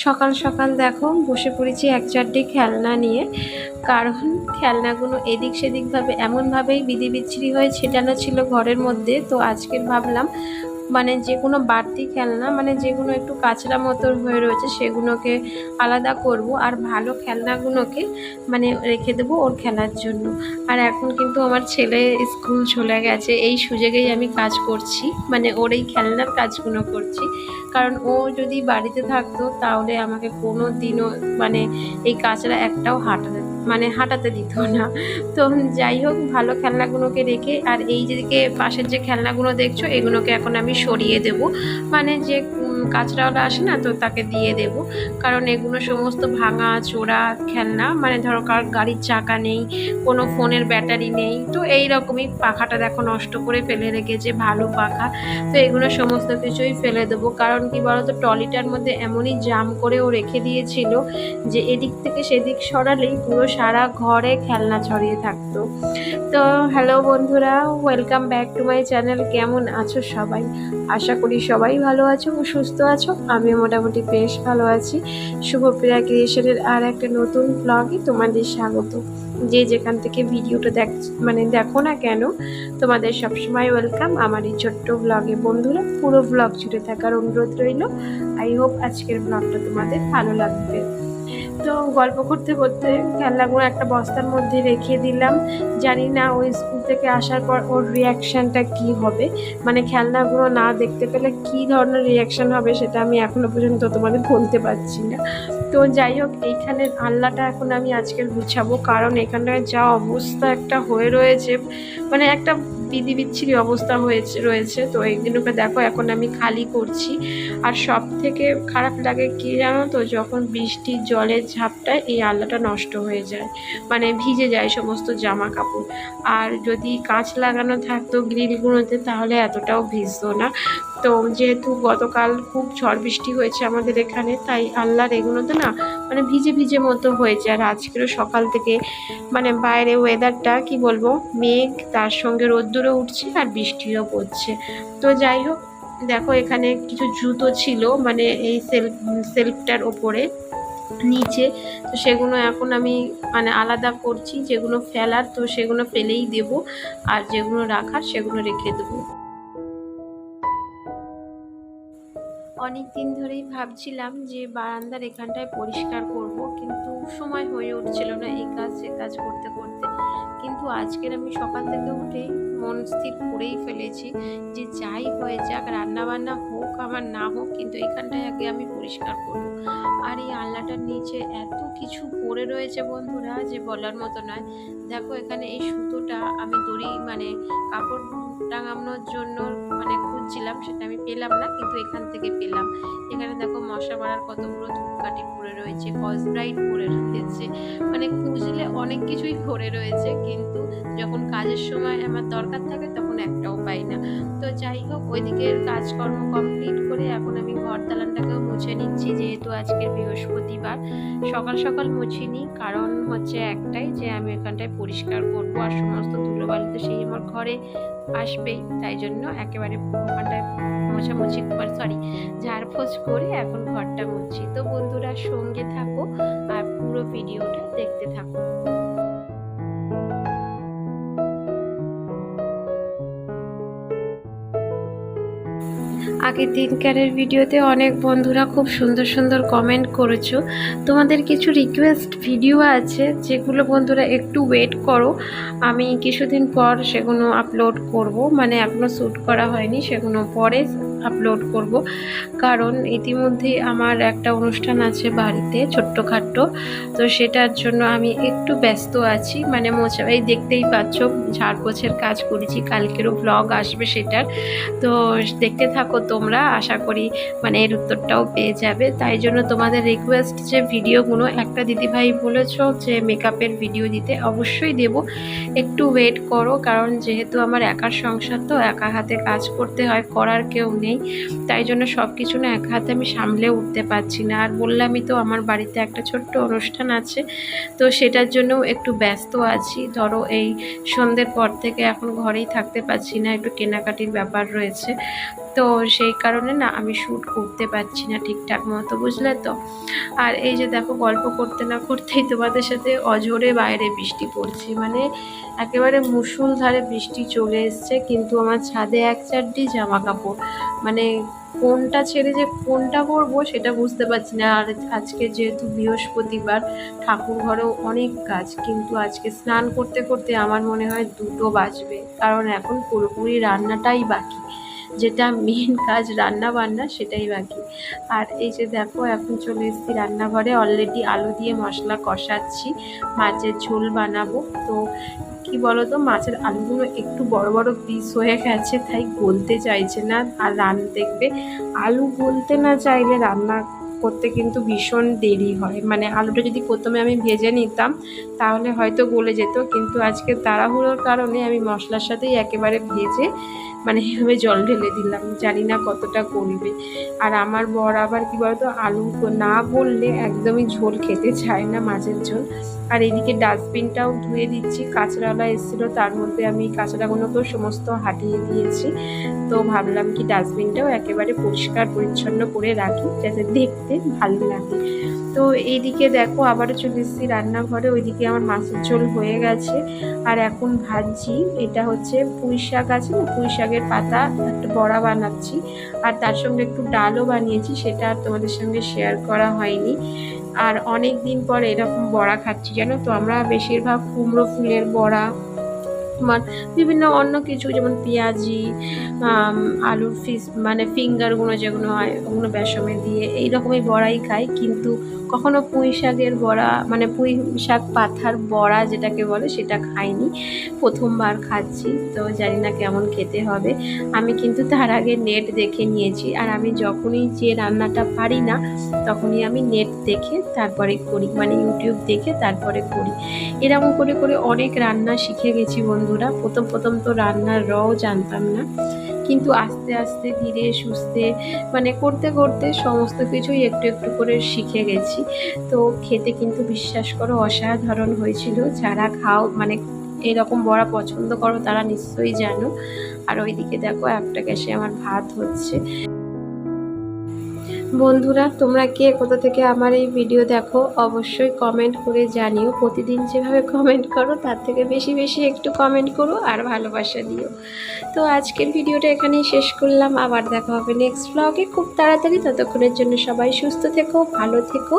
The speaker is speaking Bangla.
সকাল সকাল দেখো বসে পড়েছি এক চারটে খেলনা নিয়ে। কারণ খেলনাগুলো এদিক সেদিকভাবে এমনভাবেই বিচ্ছিরি হয়ে ছেটানো ছিল ঘরের মধ্যে। তো আজকের ভাবলাম মানে যে কোনো বাড়তি খেলনা মানে যেগুলো একটু কাঁচরা মতো হয়ে রয়েছে সেগুলোকে আলাদা করব, আর ভালো খেলনাগুলোকে মানে রেখে দেবো ওর খেলার জন্য। আর এখন কিন্তু আমার ছেলে স্কুল চলে গেছে, এই সুযোগেই আমি কাজ করছি, মানে ওর এই খেলনার কাজগুলো করছি। কারণ ও যদি বাড়িতে থাকতো তাহলে আমাকে কোনো দিনও মানে এই কাজটা একটাও হাঁটাতে দিত না। তো যাই হোক, ভালো খেলনাগুলোকে রেখে আর এই যেদিকে পাশের যে খেলনাগুলো দেখছো এগুলোকে এখন আমি সরিয়ে দেব, মানে যে কাঁচরাওয়ালা আসে না তো তাকে দিয়ে দেব। কারণ এগুলো সমস্ত ভাঙা চোরা খেলনা, মানে ধরো কার গাড়ির চাকা নেই, কোনো ফোনের ব্যাটারি নেই, তো এই রকমই। পাখাটা দেখো নষ্ট করে ফেলে রেখেছে, ভালো পাখা। তো এগুলো সমস্ত কিছুই ফেলে দেবো। কারণ কি বলতো, ট্রলিটার মধ্যে এমনই জাম করে ও রেখে দিয়েছিল যে এদিক থেকে সেদিক সরালেই পুরো সারা ঘরে খেলনা ছড়িয়ে থাকতো। তো হ্যালো বন্ধুরা, welcome back to my channel. কেমন আছো সবাই? আশা করি সবাই ভালো আছো ও সুস্থ আছো। আমি মোটামুটি বেশ ভালো আছি। শুভপ্রিয়া ক্রিয়েশনের আর একটা নতুন ব্লগে তোমাদের স্বাগত। যে যেখান থেকে ভিডিওটা দেখো না কেন, তোমাদের সবসময় ওয়েলকাম আমার এই ছোট্ট ব্লগে। বন্ধুরা, পুরো ব্লগ জুড়ে থাকার অনুরোধ রইল। আই হোপ আজকের ব্লগটা তোমাদের ভালো লাগবে। তো গল্প করতে করতে খেলনাগুলো একটা বস্তার মধ্যে রেখে দিলাম। জানি না ওই স্কুল থেকে আসার পর ওর রিয়াকশানটা কি হবে, মানে খেলনাগুলো না দেখতে পেলে কি ধরনের রিয়াকশান হবে সেটা আমি এখনো পর্যন্ত তোমাদের বলতে পারছি না। তো যাই হোক, এইখানের আল্লাটা এখন আমি আজকের গুছাবো, কারণ এখানটায় যা অবস্থা একটা হয়ে রয়েছে, মানে একটা বিচ্ছিরি অবস্থা রয়েছে। তো এইগুলোকে দেখো এখন আমি খালি করছি। আর সব থেকে খারাপ লাগে কি জানো তো, যখন বৃষ্টির জলের ঝাপটায় এই আল্লাটা নষ্ট হয়ে যায়, মানে ভিজে যায় সমস্ত জামা কাপড়। আর যদি কাঁচ লাগানো থাকতো গ্রিলগুলোতে তাহলে এতটাও ভিজতো না। তো যেহেতু গতকাল খুব ঝড় বৃষ্টি হয়েছে আমাদের এখানে, তাই আল্লাহর এগুলোতে না মানে ভিজে ভিজে মতো হয়েছে। আর আজকেরও সকাল থেকে মানে বাইরে ওয়েদারটা কি বলবো, মেঘ তার সঙ্গে রোদ্দুরও উঠছে আর বৃষ্টিও পড়ছে। তো যাই হোক, দেখো এখানে কিছু জুতো ছিল মানে এই সেলফটার ওপরে নিচে। তো সেগুলো এখন আমি মানে আলাদা করছি, যেগুলো ফেলার তো সেগুলো ফেলেই দেব, আর যেগুলো রাখার সেগুলো রেখে দেবো। অনেক দিন ধরেই ভাবছিলাম যে বারান্দার এখানটায় পরিষ্কার করব, কিন্তু সময় হয়ে উঠছিল না এই কাজ সে কাজ করতে করতে। কিন্তু আজকের আমি সকাল থেকে উঠেই মন স্থির করেই ফেলেছি যে যাই হয়ে যাক, রান্নাবান্না হোক আমার না হোক, কিন্তু এখানটায় আগে আমি পরিষ্কার করব। আর এই আলনাটার নিচে এত কিছু পড়ে রয়েছে বন্ধুরা যে বলার মতো নয়। দেখো এখানে এই সুতোটা আমি দড়ি মানে কাপড় টাঙানোর জন্য মানে খুঁজছিলাম, সেটা আমি পেলাম না, কিন্তু এখান থেকে পেলাম। এখানে দেখো মশা মারার কতগুলো ধূপকাঠি পড়ে রয়েছে, কসব্রাইট পড়ে রয়েছে, মানে খুঁজলে অনেক কিছুই পড়ে রয়েছে, কিন্তু যখন কাজের সময় আমার দরকার থাকে তখন একটাও পাই না। তো যাই হোক, ওইদিকের কাজকর্ম কমপ্লিট করে এখন আমি ঘর দালানটাকেও মুছে নিচ্ছি, যেহেতু আজকে বৃহস্পতিবার। সকাল সকাল মুছিনি, কারণ হচ্ছে একটাই যে আমি এখানটায় পরিষ্কার করবো, আর সমস্ত ধুলোবালি তো সেই আমার ঘরে আসবেই, তাই জন্য একেবারে ওখানটায় মোছামুছি ঝাড়পোছ করে এখন ঘরটা মুছছি। তো বন্ধুরা সঙ্গে থাকো আর পুরো ভিডিওটা দেখতে থাকো। আগের দিনকারের ভিডিওতে অনেক বন্ধুরা খুব সুন্দর সুন্দর কমেন্ট করেছো। তোমাদের কিছু রিকোয়েস্ট ভিডিও আছে যেগুলো বন্ধুরা একটু ওয়েট করো, আমি কিছুদিন পর সেগুলো আপলোড করব, মানে এখনো শ্যুট করা হয়নি, সেগুলো পরে আপলোড করব। কারণ ইতিমধ্যেই আমার একটা অনুষ্ঠান আছে বাড়িতে ছোট্টখাট্টো, তো সেটার জন্য আমি একটু ব্যস্ত আছি। মানে এই দেখতেই পাচ্ছ ঝাড়পোছের কাজ করেছি, কালকেরও ব্লগ আসবে সেটার। তো দেখতে থাকো তোমরা, আশা করি মানে এর উত্তরটাও পেয়ে যাবে। তাই জন্য তোমাদের রিকোয়েস্ট যে ভিডিওগুলো, একটা দিদিভাই বলেছো যে মেকআপের ভিডিও দিতে, অবশ্যই দেব, একটু ওয়েট করো। কারণ যেহেতু আমার একার সংসার, তো একা হাতে কাজ করতে হয়, করার কেউ নেই, তাই জন্য সব কিছু না একা হাতে আমি সামলে উঠতে পারছি না। আর বললামই তো আমার বাড়িতে একটা ছোট্ট অনুষ্ঠান আছে, তো সেটার জন্য একটু ব্যস্ত আছি। ধরো এই সন্ধ্যের পর থেকে এখন ঘরেই থাকতে পারছি না, একটু কেনাকাটির ব্যাপার রয়েছে। তো সেই কারণে না আমি শ্যুট করতে পারছি না ঠিকঠাক মতো, বুঝলে তো। আর এই যে দেখো, গল্প করতে না করতেই তোমাদের সাথে অঝোরে বাইরে বৃষ্টি পড়ছে, মানে একেবারে মুষলধারে বৃষ্টি চলে এসছে। কিন্তু আমার ছাদে এক চারটি জামা কাপড়, মানে কোনটা ছেড়ে যে কোনটা পরবো সেটা বুঝতে পারছি না। আর আজকে যেহেতু বৃহস্পতিবার, ঠাকুর ঘরেও অনেক কাজ, কিন্তু আজকে স্নান করতে করতে আমার মনে হয় 2টো বাজবে, কারণ এখন পুরোপুরি রান্নাটাই বাকি, যেটা মেন কাজ রান্না বান্না সেটাই বাকি। আর এই যে দেখো, এখন চলে এসেছি রান্নাঘরে, অলরেডি আলু দিয়ে মশলা কষাচ্ছি, মাছের ঝোল বানাবো। তো কি বলতো, মাছের আলুগুলো একটু বড় বড় পিস হয়ে গেছে, তাই গলতে চাইছে না। আর দেখবে, আলু গলতে না চাইলে রান্না করতে কিন্তু ভীষণ দেরি হয়। মানে আলুটা যদি প্রথমে আমি ভেজে নিতাম তাহলে হয়তো গলে যেত, কিন্তু আজকে তাড়াহুড়োর কারণে আমি মশলার সাথেই একেবারে ভেজে মানে এভাবে জল ঢেলে দিলাম, জানি না কতটা গলবে। আর আমার বর আবার কি বলতো, আলু না গললে একদমই ঝোল খেতে চায় না, মাছের ঝোল। আর এদিকে ডাস্টবিনটাও ধুয়ে দিচ্ছি, কাঁচরাওয়ালা এসেছিলো, তার মধ্যে আমি কাঁচরাগুলোকেও সমস্ত হাঁটিয়ে দিয়েছি। তো ভাবলাম কি ডাস্টবিনটাও একেবারে পরিষ্কার পরিচ্ছন্ন করে রাখি, যাতে দেখতে ভালো লাগে। তো এইদিকে দেখো, আবারও চলে এসেছি রান্নাঘরে, ওইদিকে আমার মাছের ঝোল হয়ে গেছে। আর এখন ভাজছি, এটা হচ্ছে পুঁই শাক আছে না, পুঁই শাকের পাতা একটা বড়া বানাচ্ছি, আর তার সঙ্গে একটু ডালও বানিয়েছি, সেটা আর তোমাদের সঙ্গে শেয়ার করা হয়নি। আর অনেক দিন পর এরকম বড়া খাচ্ছি, জানো তো। আমরা বেশিরভাগ কুমড়ো ফুলের বড়া, তোমার বিভিন্ন অন্য কিছু, যেমন পেঁয়াজি, আলুর মানে ফিঙ্গারগুলো যেগুলো হয় ওগুলো বেসনে দিয়ে এই রকমই বড়াই খাই, কিন্তু কখনো পুঁই শাকের বড়া, মানে পুঁই শাক পাতার বড়া যেটাকে বলে, সেটা খাইনি, প্রথমবার খাচ্ছি। তো জানি না কেমন খেতে হবে। আমি কিন্তু তার আগে নেট দেখে নিয়েছি, আর আমি যখনই যে রান্নাটা পারি না তখনই আমি নেট দেখে তারপরে করি, মানে ইউটিউব দেখে তারপরে করি। এরকম করে করে অনেক রান্না শিখে গেছি বন্ধুরা। প্রথম প্রথম তো রান্নার রও জানতাম না, কিন্তু আস্তে আস্তে ধীরে সুস্থে মানে করতে করতে সমস্ত কিছুই একটু একটু করে শিখে গেছি। তো খেতে কিন্তু বিশ্বাস করো অসাধারণ হয়েছিল। যারা খাও, মানে এরকম বড়া পছন্দ করো, তারা নিশ্চয়ই জানো। আর ওইদিকে দেখো, একটা গ্যাসে আমার ভাত হচ্ছে। বন্ধুরা, তোমরা কে কোথা থেকে আমার এই ভিডিও দেখো অবশ্যই কমেন্ট করে জানিও। প্রতিদিন যেভাবে কমেন্ট করো তার থেকে বেশি বেশি একটু কমেন্ট করো আর ভালোবাসা দিও। তো আজকের ভিডিওটা এখানেই শেষ করলাম, আবার দেখা হবে নেক্সট ব্লগে খুব তাড়াতাড়ি। ততক্ষণের জন্য সবাই সুস্থ থেকো, ভালো থেকো,